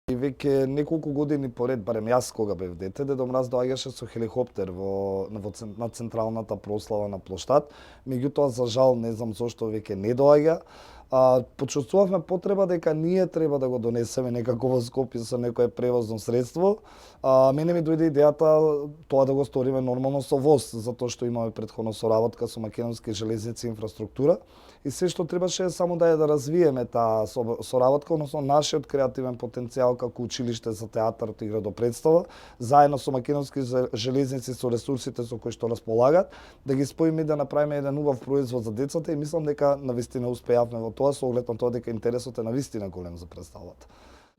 И веќе неколку години поред, барем јас кога бев дете, Дедо Мраз доаѓаше со хеликоптер на централната прослава на плоштад. Меѓутоа, за жал, не знам зошто веќе не доаѓа. Почувствувавме потреба дека ние треба да го донесеме некако во Скопје со некое превозно средство. Мене ми дојде идејата тоа да го сториме нормално со воз, затоа што имаме претходно соработка со Македонски железници инфраструктура. И се што требаше е само да развиеме таа соработка, односно нашиот креативен потенцијал како училиште за театарот и градопредстава, заедно со Македонски железници со ресурсите со кои што располагаат, да ги споиме и да направиме еден убав производ за децата и мислам дека навистина успеавме во тоа, со оглед на тоа дека интересот е навистина голем за представата.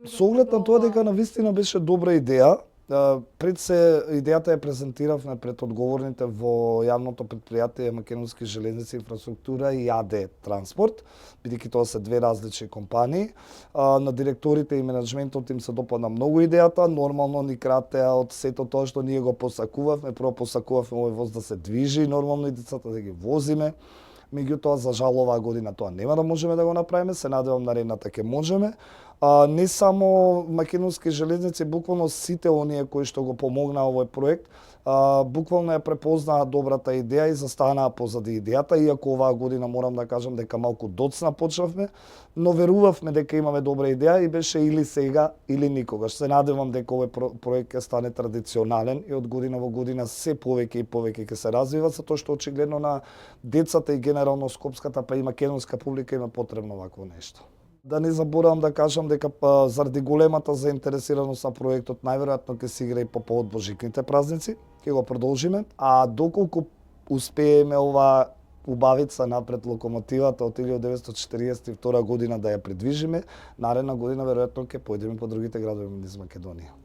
Со оглед на тоа дека навистина беше добра идеја, пред се идејата ја презентиравме пред одговорните во јавното претпријатие Македонски железници инфраструктура и АД Транспорт, бидејќи тоа се две различни компании. На директорите и менеджментот им се допадна многу идејата, нормално ни кратеа од сето тоа што ние го посакувавме, прво посакувавме овој воз да се движи, нормално и децата да ги возиме. Меѓутоа, за жал, оваа година тоа нема да можеме да го направиме, се надевам наредната ќе можеме. Не само Македонски железници, буквално сите оние кои што го помогнаа овој проект, буквално ја препознаа добрата идеја и застанаа позади идејата, иако оваа година морам да кажам дека малку доцна почнавме, но верувавме дека имаме добра идеја и беше или сега или никогаш. Се надевам дека овој проект ќе стане традиционален и од година во година се повеќе и повеќе ќе се развива, затоа што очигледно на децата и генерално скопската па и македонска публика има потребно вакво нешто. Да не заборавам да кажам дека заради големата заинтересираност на проектот најверојатно ќе се игра и по повод Божикните празници, ќе го продолжиме, а доколку успееме ова убавица напред локомотивата од 1942 година да ја придвижиме, наредна година веројатно ќе појдеме по другите градови низ Македонија.